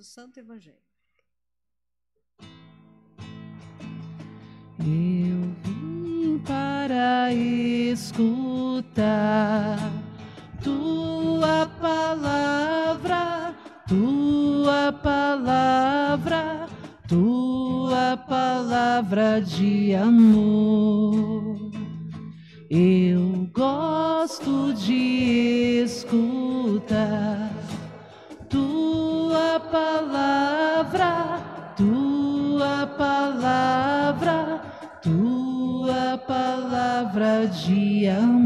o Santo Evangelho. Eu vim para escutar tua palavra, tua palavra, tua palavra de amor. Eu gosto de escutar tua palavra, tua palavra, tua palavra de amor.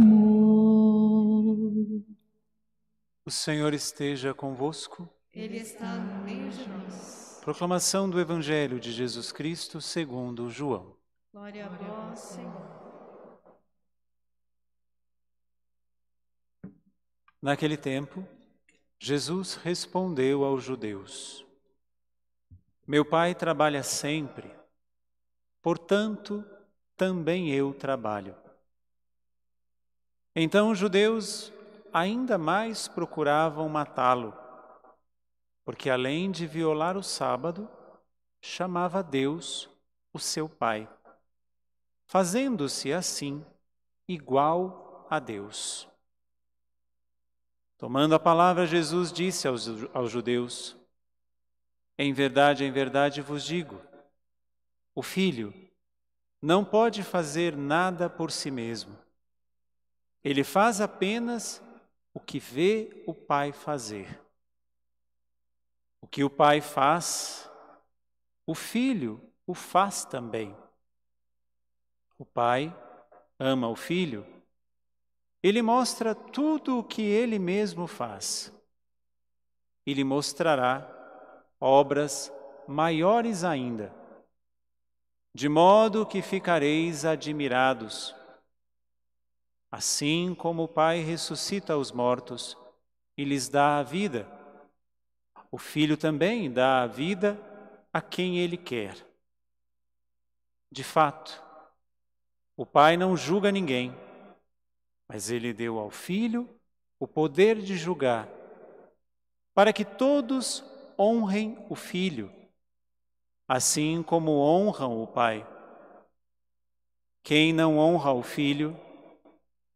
O Senhor esteja convosco. Ele está no meio de nós. Proclamação do Evangelho de Jesus Cristo segundo João. Glória a vós, Senhor. Naquele tempo, Jesus respondeu aos judeus: Meu Pai trabalha sempre, portanto, também eu trabalho. Então os judeus ainda mais procuravam matá-lo, porque além de violar o sábado, chamava Deus o seu Pai, fazendo-se assim igual a Deus. Tomando a palavra, Jesus disse aos judeus: em verdade vos digo, o Filho não pode fazer nada por si mesmo. Ele faz apenas o que vê o Pai fazer. O que o Pai faz, o Filho o faz também. O Pai ama o Filho. Ele mostra tudo o que Ele mesmo faz. Ele mostrará obras maiores ainda, de modo que ficareis admirados. Assim como o Pai ressuscita os mortos e lhes dá a vida, o Filho também dá a vida a quem Ele quer. De fato, o Pai não julga ninguém, mas Ele deu ao Filho o poder de julgar, para que todos honrem o Filho, assim como honram o Pai. Quem não honra o Filho,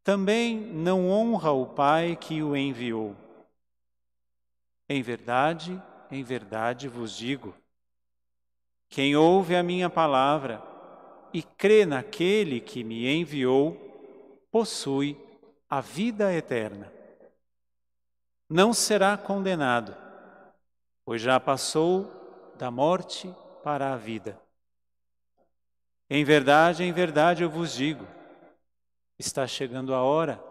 também não honra o Pai que o enviou. Em verdade vos digo, quem ouve a minha palavra e crê naquele que me enviou, possui a vida eterna. Não será condenado, pois já passou da morte para a vida. Em verdade eu vos digo, está chegando a hora,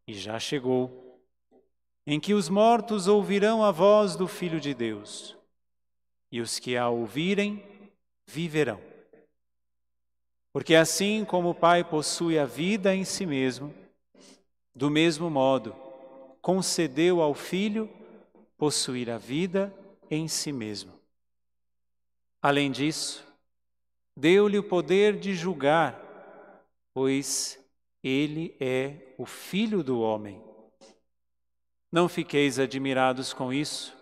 e já chegou, em que os mortos ouvirão a voz do Filho de Deus, e os que a ouvirem viverão. Porque assim como o Pai possui a vida em si mesmo, do mesmo modo concedeu ao Filho possuir a vida em si mesmo. Além disso, deu-lhe o poder de julgar, pois ele é o Filho do homem. Não fiqueis admirados com isso,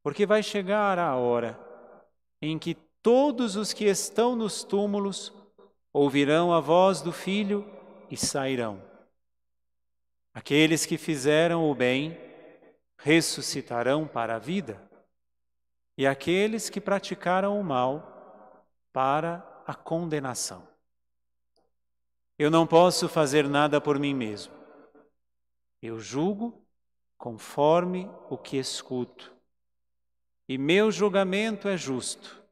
porque vai chegar a hora em que todos os que estão nos túmulos ouvirão a voz do Filho e sairão. Aqueles que fizeram o bem ressuscitarão para a vida, e aqueles que praticaram o mal para a condenação. Eu não posso fazer nada por mim mesmo. Eu julgo conforme o que escuto. E meu julgamento é justo,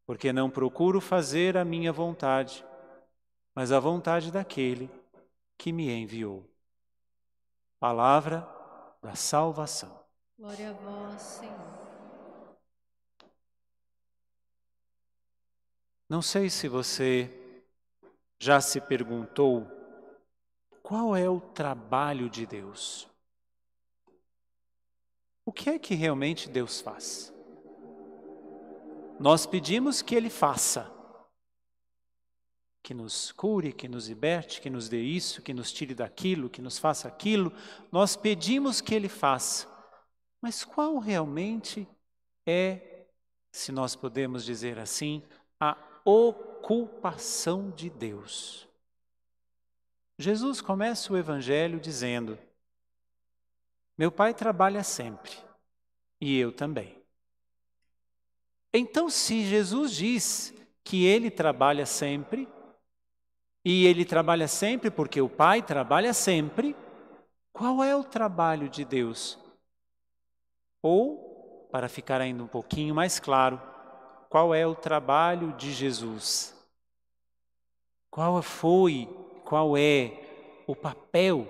porque não procuro fazer a minha vontade, mas a vontade daquele que me enviou. Palavra da salvação. Glória a vós, Senhor. Não sei se você já se perguntou qual é o trabalho de Deus. O que é que realmente Deus faz? Nós pedimos que Ele faça, que nos cure, que nos liberte, que nos dê isso, que nos tire daquilo, que nos faça aquilo. Nós pedimos que Ele faça, mas qual realmente é, se nós podemos dizer assim, a ocupação de Deus. Jesus começa o Evangelho dizendo: meu Pai trabalha sempre, e eu também. Então, se Jesus diz que Ele trabalha sempre, e Ele trabalha sempre porque o Pai trabalha sempre, qual é o trabalho de Deus? Ou, para ficar ainda um pouquinho mais claro, qual é o trabalho de Jesus? Qual é o papel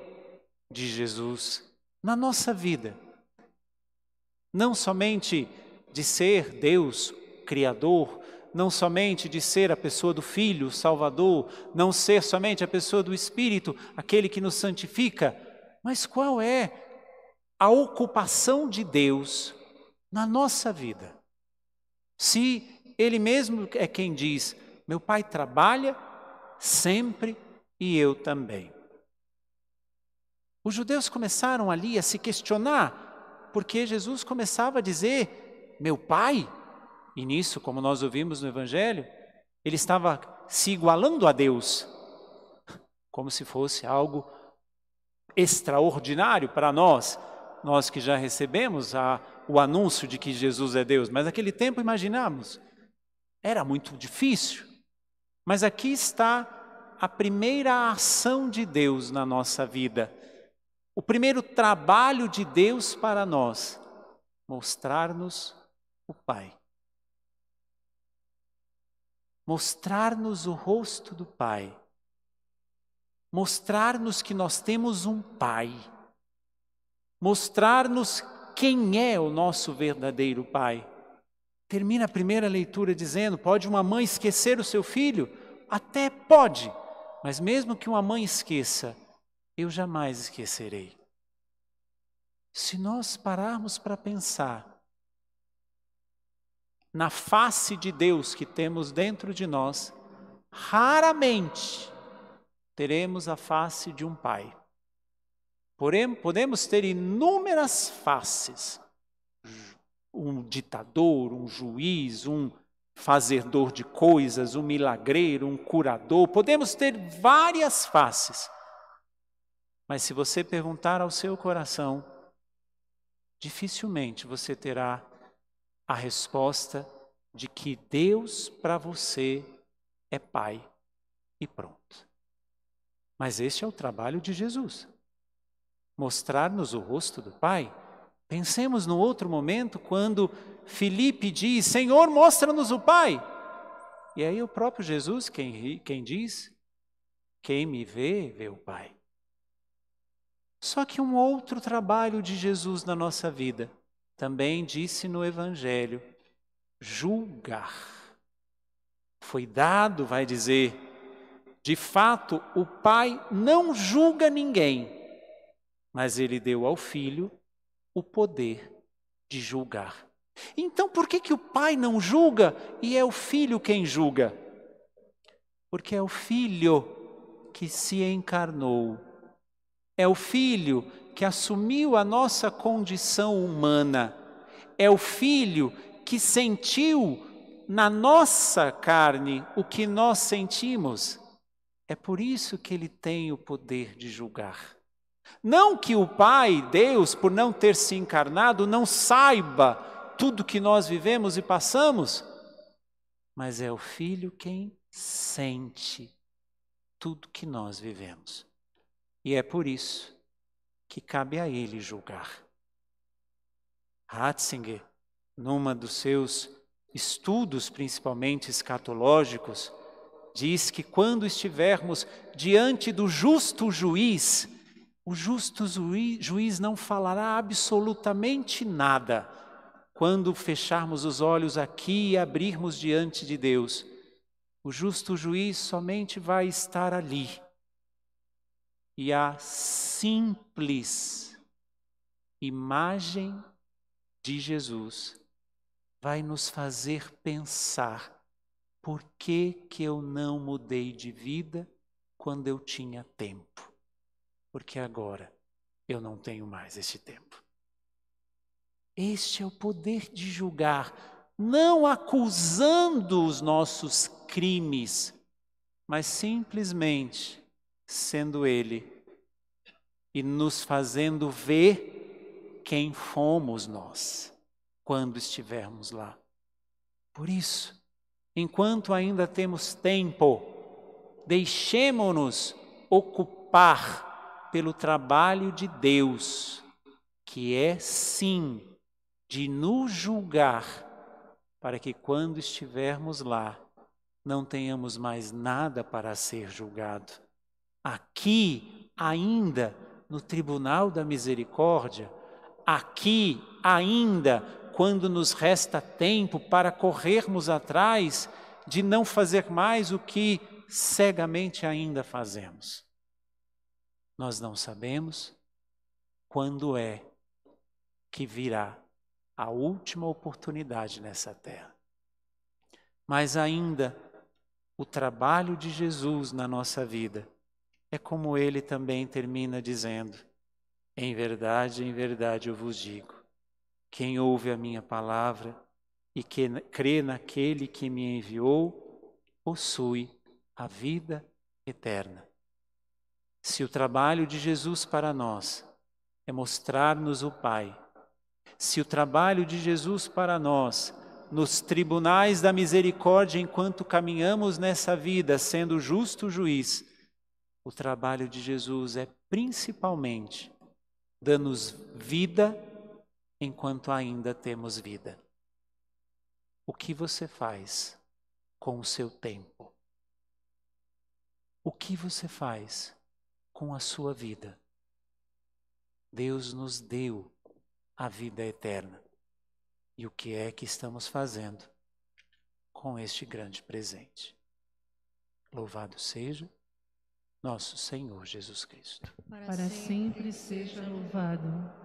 de Jesus na nossa vida? Não somente de ser Deus, Criador, não somente de ser a pessoa do Filho, Salvador, não ser somente a pessoa do Espírito, aquele que nos santifica, mas qual é a ocupação de Deus na nossa vida? Se Ele mesmo é quem diz: meu Pai trabalha sempre e eu também. Os judeus começaram ali a se questionar, porque Jesus começava a dizer: meu Pai, e nisso, como nós ouvimos no Evangelho, Ele estava se igualando a Deus, como se fosse algo extraordinário para nós que já recebemos o anúncio de que Jesus é Deus. Mas naquele tempo, imaginamos, era muito difícil. Mas aqui está a primeira ação de Deus na nossa vida. O primeiro trabalho de Deus para nós: mostrar-nos o Pai. Mostrar-nos o rosto do Pai. Mostrar-nos que nós temos um Pai. Mostrar-nos quem é o nosso verdadeiro Pai. Termina a primeira leitura dizendo: pode uma mãe esquecer o seu filho? Até pode, mas mesmo que uma mãe esqueça, eu jamais esquecerei. Se nós pararmos para pensar na face de Deus que temos dentro de nós, raramente teremos a face de um pai. Porém, podemos ter inúmeras faces: um ditador, um juiz, um fazedor de coisas, um milagreiro, um curador. Podemos ter várias faces. Mas se você perguntar ao seu coração, dificilmente você terá a resposta de que Deus para você é Pai e pronto. Mas este é o trabalho de Jesus. Mostrar-nos o rosto do Pai. Pensemos no outro momento quando Filipe diz: Senhor, mostra-nos o Pai. E aí o próprio Jesus quem diz: quem me vê, vê o Pai. Só que um outro trabalho de Jesus na nossa vida, também disse no Evangelho: julgar. Foi dado, vai dizer, de fato, o Pai não julga ninguém, mas Ele deu ao Filho o poder de julgar. Então, por que o Pai não julga e é o Filho quem julga? Porque é o Filho que se encarnou. É o Filho que assumiu a nossa condição humana. É o Filho que sentiu na nossa carne o que nós sentimos. É por isso que Ele tem o poder de julgar. Não que o Pai, Deus, por não ter se encarnado, não saiba tudo que nós vivemos e passamos, mas é o Filho quem sente tudo que nós vivemos. E é por isso que cabe a Ele julgar. Ratzinger, numa dos seus estudos, principalmente escatológicos, diz que quando estivermos diante do justo juiz, o justo juiz não falará absolutamente nada quando fecharmos os olhos aqui e abrirmos diante de Deus. O justo juiz somente vai estar ali. E a simples imagem de Jesus vai nos fazer pensar: por que eu não mudei de vida quando eu tinha tempo? Porque agora eu não tenho mais esse tempo. Este é o poder de julgar, não acusando os nossos crimes, mas simplesmente sendo Ele e nos fazendo ver quem fomos nós quando estivermos lá. Por isso, enquanto ainda temos tempo, deixemo-nos ocupar pelo trabalho de Deus, que é sim de nos julgar, para que quando estivermos lá, não tenhamos mais nada para ser julgado. Aqui, ainda, no tribunal da misericórdia, aqui, ainda, quando nos resta tempo para corrermos atrás de não fazer mais o que cegamente ainda fazemos. Nós não sabemos quando é que virá a última oportunidade nessa terra. Mas ainda, o trabalho de Jesus na nossa vida é como ele também termina dizendo: em verdade eu vos digo, quem ouve a minha palavra e que crê naquele que me enviou, possui a vida eterna. Se o trabalho de Jesus para nós é mostrar-nos o Pai, se o trabalho de Jesus para nós, nos tribunais da misericórdia, enquanto caminhamos nessa vida, sendo justo juiz, o trabalho de Jesus é principalmente dar-nos vida enquanto ainda temos vida. O que você faz com o seu tempo? O que você faz com a sua vida? Deus nos deu a vida eterna. E o que é que estamos fazendo com este grande presente? Louvado seja nosso Senhor Jesus Cristo. Para sempre seja louvado.